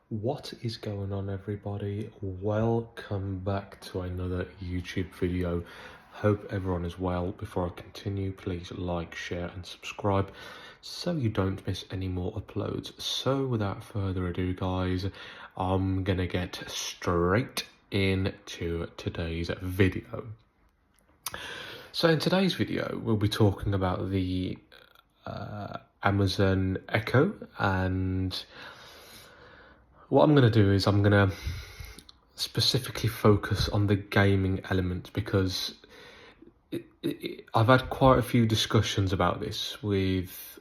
What is going on, everybody? Welcome back to another YouTube video. Hope everyone is well. Before I continue, please like, share and subscribe so you don't miss any more uploads. So without further ado, guys, I'm gonna get straight into today's video. So in today's video, we'll be talking about the Amazon Echo, and what I'm going to do is I'm going to specifically focus on the gaming element, because I've had quite a few discussions about this with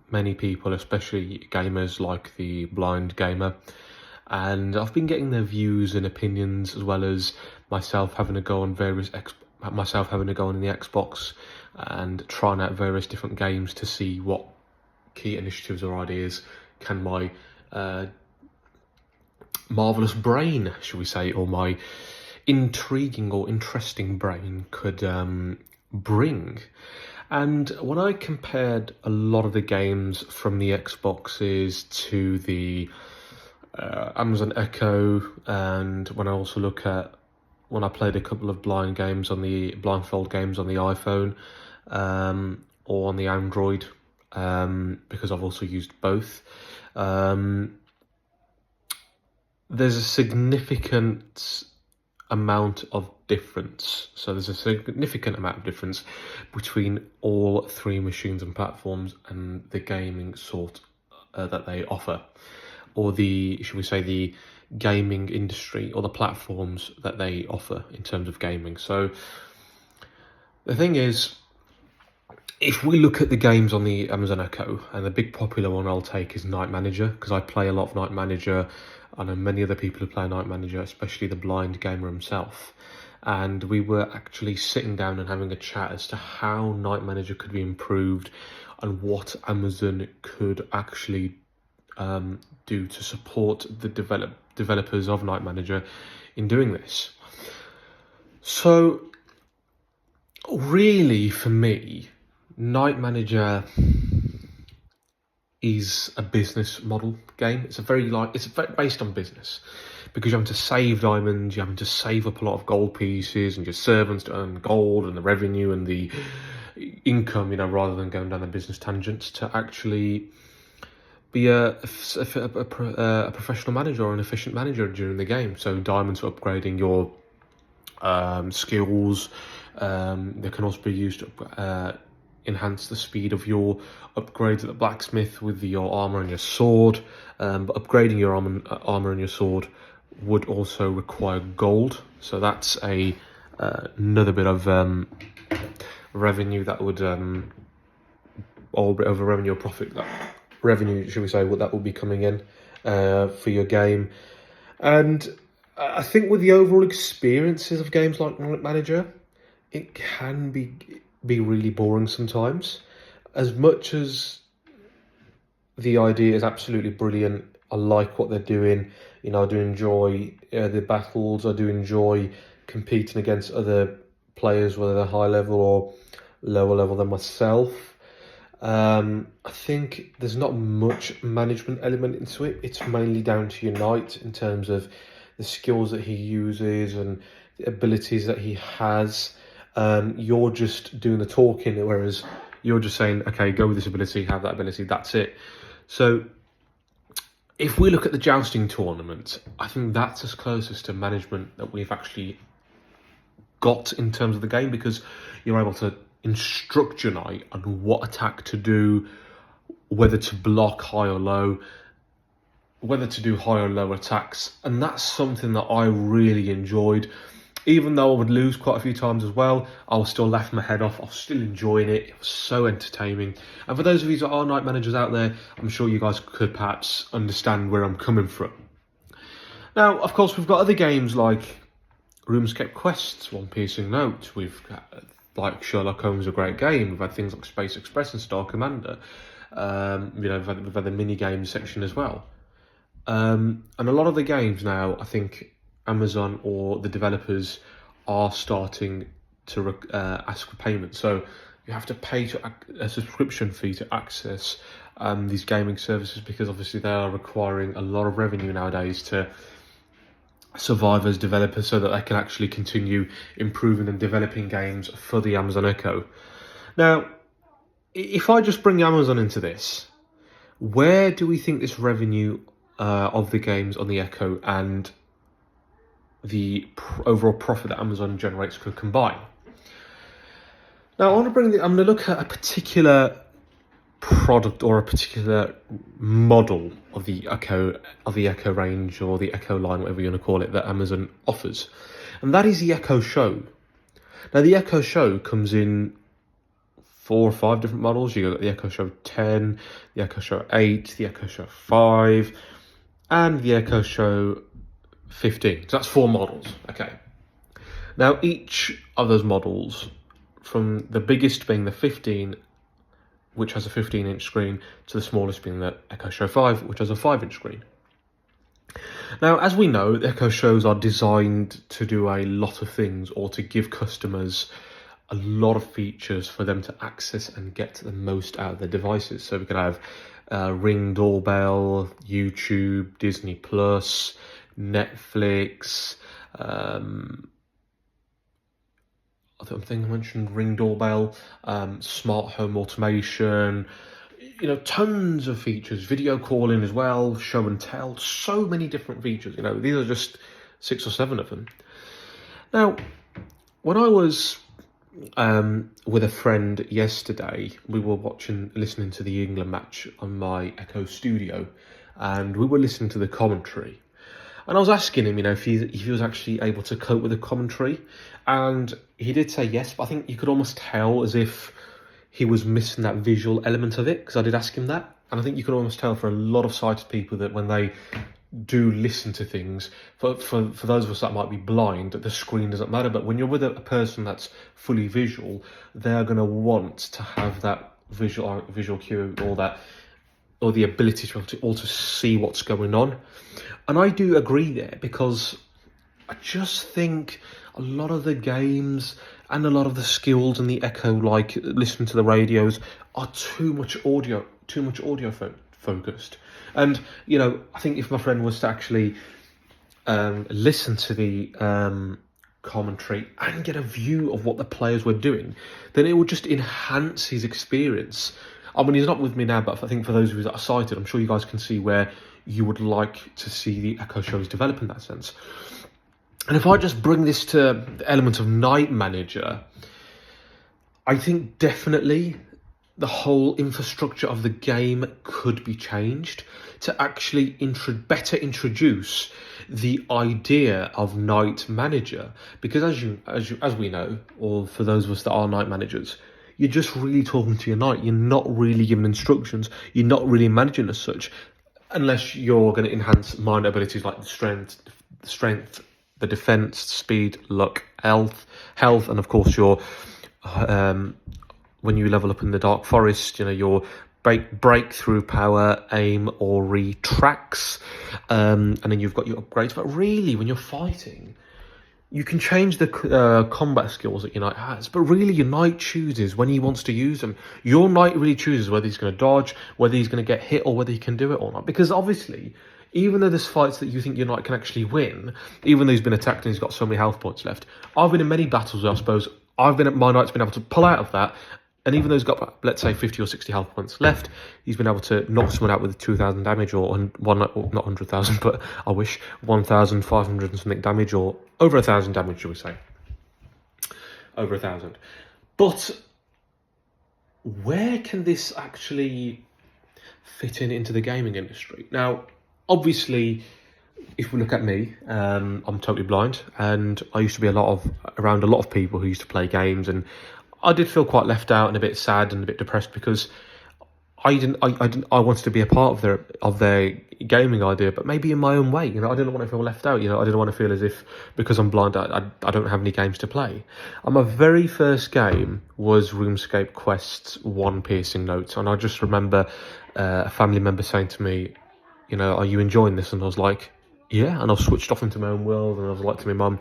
many people, especially gamers like the Blind Gamer, and I've been getting their views and opinions, as well as myself having to go on myself having to go on the Xbox and trying out various different games to see what key initiatives or ideas can my marvelous brain, shall we say, or my intriguing or interesting brain could bring. And when I compared a lot of the games from the Xboxes to the Amazon Echo, and when I played a couple of blindfold games on the iPhone or on the Android, because I've also used both, there's a significant amount of difference. So there's a significant amount of difference between all three machines and platforms and the gaming sort that they offer, or should we say, the gaming industry, or the platforms that they offer in terms of gaming. So the thing is, if we look at the games on the Amazon Echo, and the big popular one I'll take is Night Manager, because I play a lot of Night Manager. I know many other people who play Night Manager, especially the Blind Gamer himself. And we were actually sitting down and having a chat as to how Night Manager could be improved and what Amazon could actually do to support the developers of Night Manager in doing this. So really, for me, Night Manager is a business model game. It's based on business, because you're having to save diamonds, you're having to save up a lot of gold pieces, and your servants to earn gold and the revenue and the income, rather than going down the business tangents, to actually be a professional manager or an efficient manager during the game. So diamonds for upgrading your skills. They can also be used to enhance the speed of your upgrades at the blacksmith with your armor and your sword. But upgrading your armor and your sword would also require gold. So that's another bit of revenue that would, or bit of a revenue or profit, revenue, should we say, that will be coming in for your game. And I think with the overall experiences of games like Night Manager, it can be really boring sometimes. As much as the idea is absolutely brilliant, I like what they're doing. I do enjoy the battles. I do enjoy competing against other players, whether they're high level or lower level than myself. I think there's not much management element into it. It's mainly down to your knight in terms of the skills that he uses and the abilities that he has. You're just doing the talking, whereas you're just saying, okay, go with this ability, have that ability, that's it. So if we look at the jousting tournament, I think that's as closest to management that we've actually got in terms of the game, because you're able to instruct your knight on what attack to do, whether to block high or low, whether to do high or low attacks. And that's something that I really enjoyed. Even though I would lose quite a few times as well, I was still laughing my head off. I was still enjoying it. It was so entertaining. And for those of you that are night managers out there, I'm sure you guys could perhaps understand where I'm coming from. Now, of course, we've got other games like RuneScape Quests, One Piercing Note. We've got, like, Sherlock Holmes, a great game. We've had things like Space Express and Star Commander. We've had the mini games section as well. And a lot of the games now, I think Amazon or the developers are starting to ask for payment. So you have to pay a subscription fee to access these gaming services, because obviously they are requiring a lot of revenue nowadays to survive as developers, so that they can actually continue improving and developing games for the Amazon Echo. Now, if I just bring Amazon into this, where do we think this revenue of the games on the Echo and the overall profit that Amazon generates could combine? Now, I'm going to look at a particular product or a particular model of the Echo range, or the Echo line, whatever you want to call it, that Amazon offers, and that is the Echo Show. Now, the Echo Show comes in 4 or 5 different models. You got the Echo Show 10, the Echo Show 8, the Echo Show 5, and the Echo Show 15. So that's 4 models. Okay. Now, each of those models, from the biggest being the 15, which has a 15-inch screen, to the smallest being the Echo Show 5, which has a 5-inch screen. Now, as we know, the Echo Shows are designed to do a lot of things, or to give customers a lot of features for them to access and get the most out of their devices. So we could have Ring doorbell, YouTube, Disney Plus, Netflix. I think I mentioned Ring doorbell, smart home automation. Tons of features. Video calling as well, show and tell. So many different features. These are just 6 or 7 of them. Now, when I was with a friend yesterday, we were listening to the England match on my Echo Studio, and we were listening to the commentary. And I was asking him, if he was actually able to cope with the commentary, and he did say yes, but I think you could almost tell as if he was missing that visual element of it, because I did ask him that, and I think you could almost tell for a lot of sighted people that when they do listen to things, for those of us that might be blind, the screen doesn't matter, but when you're with a person that's fully visual, they're going to want to have that visual cue, or the ability to also see what's going on. And I do agree there, because I just think a lot of the games and a lot of the skills in the Echo, like listening to the radios, are too much audio focused. And I think if my friend was to actually listen to the commentary and get a view of what the players were doing, then it would just enhance his experience. I mean, he's not with me now, but I think for those of you that are sighted, I'm sure you guys can see where you would like to see the Echo Shows develop in that sense. And if I just bring this to the element of Night Manager, I think definitely the whole infrastructure of the game could be changed to actually better introduce the idea of Night Manager, because as we know, or for those of us that are night managers, you're just really talking to your knight. You're not really giving instructions. You're not really managing as such, unless you're going to enhance minor abilities like the strength, the defense, speed, luck, health, and of course your when you level up in the Dark Forest, your breakthrough power, aim, or retracts, and then you've got your upgrades. But really, when you're fighting, you can change the combat skills that your knight has, but really your knight chooses when he wants to use them. Your knight really chooses whether he's going to dodge, whether he's going to get hit, or whether he can do it or not. Because obviously, even though there's fights that you think your knight can actually win, even though he's been attacked and he's got so many health points left, I've been in many battles where I suppose my knight's been able to pull out of that, and even though he's got, let's say, 50 or 60 health points left, he's been able to knock someone out with 2,000 damage, or not 100,000, but I wish 1,500 and something damage, or over 1,000 damage, shall we say. Over 1,000. But where can this actually fit into the gaming industry? Now, obviously, if we look at me, I'm totally blind, and I used to be around a lot of people who used to play games, and I did feel quite left out and a bit sad and a bit depressed, because I wanted to be a part of their gaming idea, but maybe in my own way. I didn't want to feel left out. I didn't want to feel as if because I'm blind, I don't have any games to play. And my very first game was RuneScape Quest's One Piercing Notes, and I just remember a family member saying to me, "Are you enjoying this?" And I was like, yeah, and I've switched off into my own world, and I was like to my mum,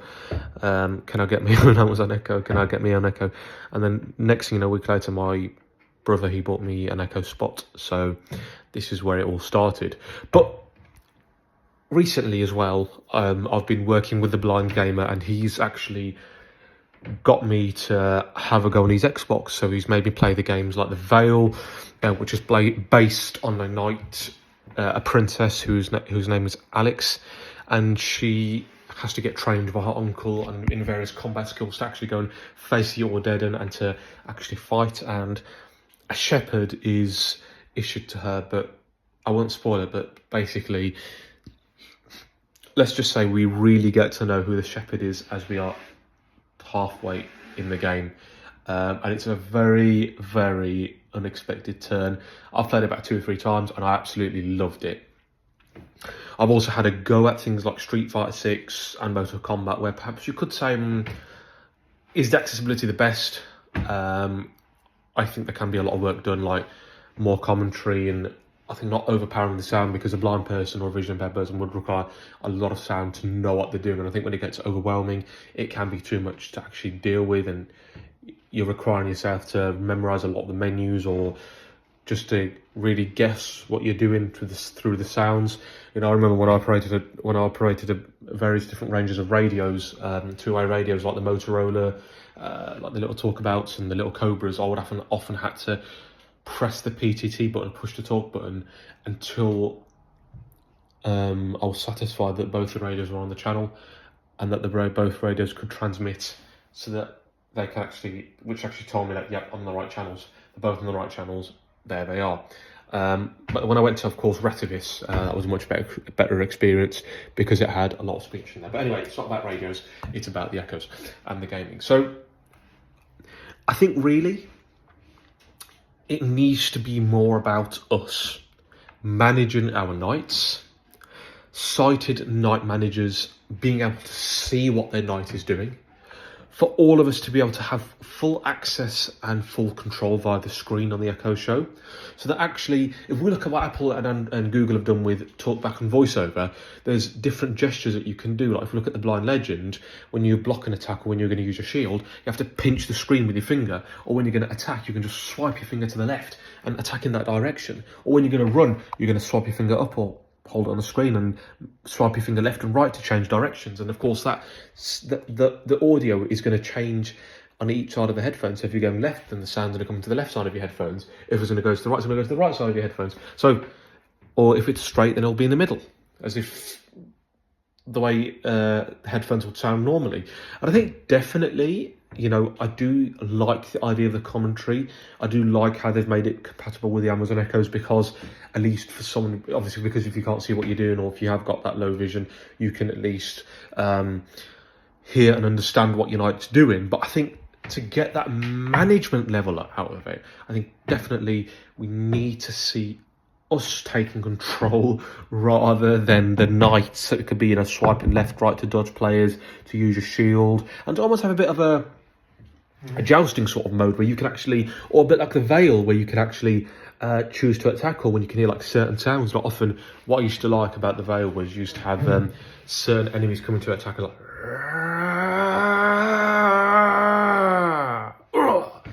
can I get me on Amazon Echo? Can I get me on Echo? And then next thing you know, a week later, my brother, he bought me an Echo Spot, so this is where it all started. But recently as well, I've been working with the Blind Gamer, and he's actually got me to have a go on his Xbox. So he's made me play the games like The Veil, which is based on a knight, a princess whose name is Alex, and she has to get trained by her uncle and in various combat skills to actually go and face the Ordedan and to actually fight. And a shepherd is issued to her, but I won't spoil it. But basically, let's just say we really get to know who the shepherd is as we are halfway in the game, and it's a very, very unexpected turn. I've played it about 2 or 3 times and I absolutely loved it. I've also had a go at things like Street Fighter 6 and Mortal Kombat, where perhaps you could say, is the accessibility the best? I think there can be a lot of work done, like more commentary, and I think not overpowering the sound, because a blind person or a vision impaired person would require a lot of sound to know what they're doing. And I think when it gets overwhelming, it can be too much to actually deal with, and you're requiring yourself to memorize a lot of the menus, or just to really guess what you're doing through the sounds. You know, I remember when I operated various different ranges of radios, two-way radios like the Motorola, like the little Talkabouts and the little Cobras. I would often had to press the PTT button, push the talk button, until I was satisfied that both the radios were on the channel and that both radios could transmit, so that they can which actually told me that, yeah, on the right channels. They're both on the right channels. There they are. But when I went to, of course, Retivis, that was a much better experience, because it had a lot of speech in there. But anyway, it's not about radios, it's about the Echoes and the gaming. So I think really it needs to be more about us managing our nights, sighted night managers being able to see what their night is doing, for all of us to be able to have full access and full control via the screen on the Echo Show. So that actually, if we look at what Apple and Google have done with TalkBack and VoiceOver, there's different gestures that you can do. Like if we look at the Blind Legend, when you block an attack or when you're going to use your shield, you have to pinch the screen with your finger. Or when you're going to attack, you can just swipe your finger to the left and attack in that direction. Or when you're going to run, you're going to swipe your finger up or hold it on the screen and swipe your finger left and right to change directions. And of course, the audio is going to change on each side of the headphones. So if you're going left, then the sound's going to come to the left side of your headphones. If it's going to go to the right, it's going to go to the right side of your headphones. So, or if it's straight, then it'll be in the middle, as if the way headphones would sound normally. And I think definitely, you know, I do like the idea of the commentary. I do like how they've made it compatible with the Amazon Echoes, because at least for someone, obviously, because if you can't see what you're doing, or if you have got that low vision, you can at least hear and understand what your night's doing. But I think to get that management level out of it, I think definitely we need to see us taking control rather than the knights. So it could be, you know, swiping left, right to dodge players, to use your shield, and to almost have a bit of a jousting sort of mode where you can actually, or a bit like the Veil, where you can actually choose to attack, or when you can hear like certain sounds. Not often, what I used to like about the Veil was you used to have certain enemies coming to attack,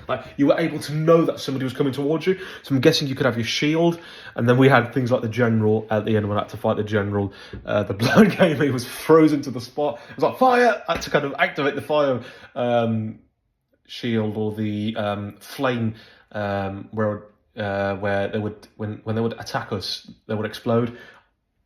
like you were able to know that somebody was coming towards you. So I'm guessing you could have your shield, and then we had things like the general at the end when I had to fight the general. The Blind Gamer, he was frozen to the spot. It was like fire. I had to kind of activate the fire shield, or the flame, where they would, when they would attack us, they would explode.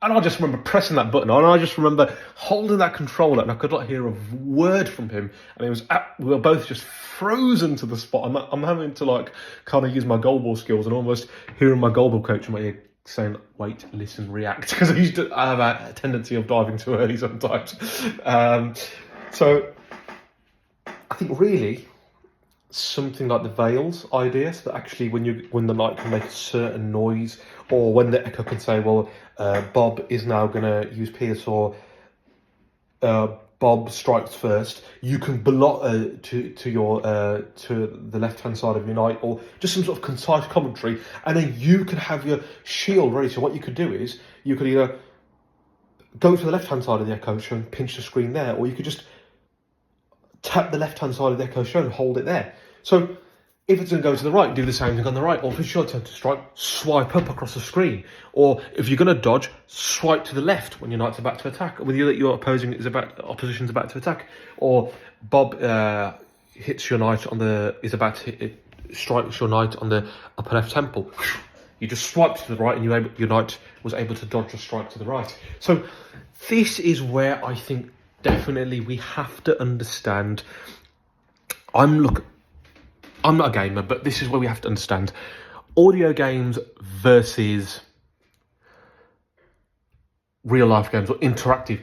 And I just remember pressing that button, and I just remember holding that controller, and I could not hear a word from him. And it was we were both just frozen to the spot. I'm having to like kind of use my goalball skills, and almost hearing my goalball coach in my ear saying, "Wait, listen, react," because I have a tendency of diving too early sometimes. So I think really something like the Veil's idea, so that actually when the knight can make a certain noise, or when the Echo can say, well, Bob is now going to use Pierce, or Bob strikes first, you can block to the left hand side of your knight, or just some sort of concise commentary, and then you can have your shield ready. So what you could do is you could either go to the left hand side of the Echo Show and pinch the screen there, or you could just tap the left hand side of the Echo Show and hold it there. So If it's going to go to the right, do the same thing on the right. Or if it's your turn to strike, swipe up across the screen. Or if you're going to dodge, swipe to the left when your knight's about to attack. With you that your opposition's about to attack. Or Bob hits your knight strikes your knight on the upper left temple. You just swipe to the right, and your knight was able to dodge a strike to the right. So this is where I think definitely we have to understand. I'm not a gamer, but this is where we have to understand audio games versus real life games, or interactive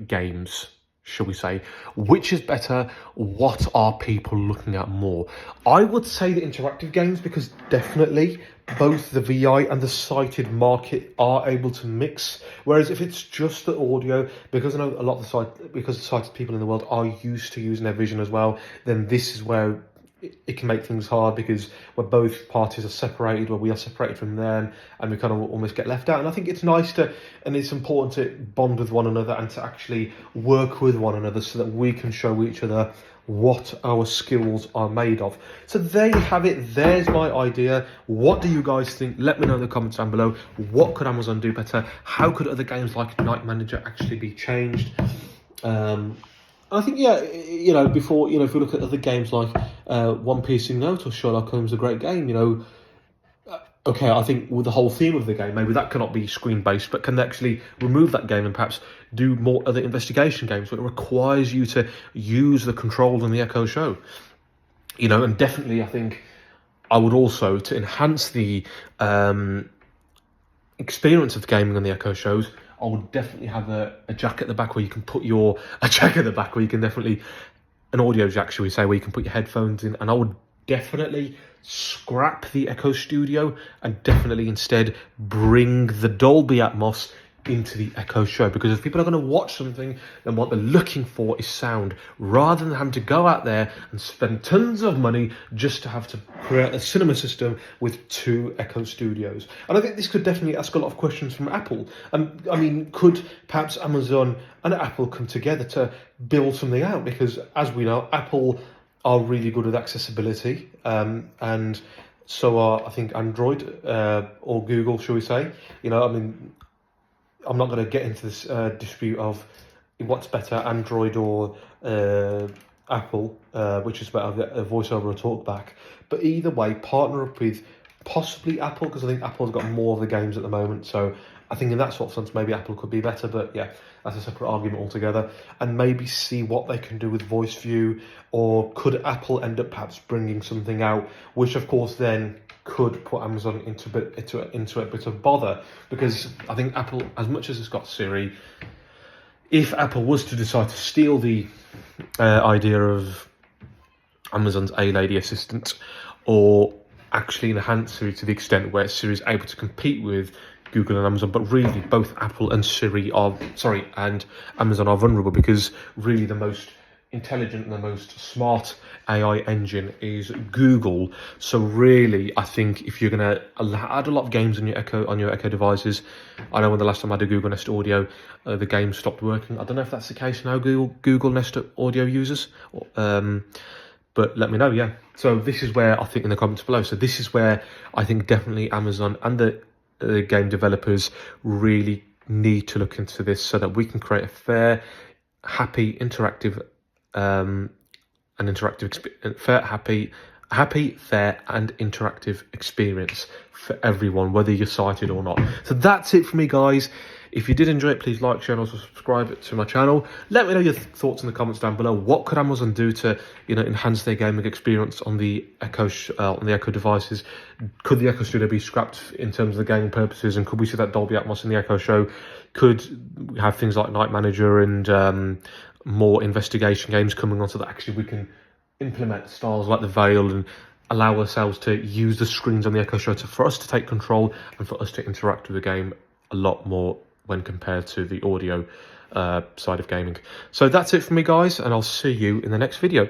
games, shall we say. Which is better? What are people looking at more? I would say the interactive games, because definitely both the VI and the sighted market are able to mix. Whereas if it's just the audio, because I know a lot of the sighted people in the world are used to using their vision as well, then this is where it can make things hard, because where both parties are separated, where we are separated from them, and we kind of almost get left out. And I think it's nice and it's important to bond with one another and to actually work with one another so that we can show each other what our skills are made of. So there you have it. There's my idea. What do you guys think? Let me know in the comments down below. What could Amazon do better? How could other games like Night Manager actually be changed? I think, before, if we look at other games like One Piece in Note or Sherlock Holmes, a great game, okay, I think with the whole theme of the game, maybe that cannot be screen-based, but can they actually remove that game and perhaps do more other investigation games where it requires you to use the controls on the Echo Show? And definitely I think I would also, to enhance the experience of gaming on the Echo Shows, I would definitely have a jack at the back where you can put an audio jack, shall we say, where you can put your headphones in. And I would definitely scrap the Echo Studio and definitely instead bring the Dolby Atmos into the Echo Show, because if people are going to watch something, then what they're looking for is sound, rather than having to go out there and spend tons of money just to have to create a cinema system with 2 Echo Studios. And I think this could definitely ask a lot of questions from Apple. Could perhaps Amazon and Apple come together to build something out? Because as we know, Apple are really good with accessibility, and so are, I think, Android or Google, shall we say. I'm not going to get into this dispute of what's better, Android or Apple, which is better, a voiceover or talkback. But either way, partner up with possibly Apple, because I think Apple's got more of the games at the moment. So I think in that sort of sense, maybe Apple could be better. But yeah, that's a separate argument altogether. And maybe see what they can do with Voice View, or could Apple end up perhaps bringing something out, which of course then could put Amazon into a bit of bother, because I think Apple, as much as it's got Siri, if Apple was to decide to steal the idea of Amazon's A-Lady assistant, or actually enhance Siri to the extent where Siri is able to compete with Google and Amazon, but really both Apple and and Amazon are vulnerable, because really the most intelligent and the most smart AI engine is Google. So really, I think if you're going to add a lot of games on your Echo devices, I know when the last time I had a Google Nest Audio, the game stopped working. I don't know if that's the case now, Google Nest Audio users, but let me know. Yeah. So this is where I think in the comments below. So this is where I think definitely Amazon and the game developers really need to look into this, so that we can create a fair, happy, interactive fair and interactive experience for everyone, whether you're sighted or not. So that's it for me, guys. If you did enjoy it, please like, share, and also subscribe to my channel. Let me know your thoughts in the comments down below. What could Amazon do to, enhance their gaming experience on the Echo devices? Could the Echo Studio be scrapped in terms of the gaming purposes, and could we see that Dolby Atmos in the Echo Show? Could we have things like Night Manager and more investigation games coming on, so that actually we can implement styles like the Veil and allow ourselves to use the screens on the Echo Show for us to take control and for us to interact with the game a lot more when compared to the audio side of gaming. So that's it for me, guys, and I'll see you in the next video.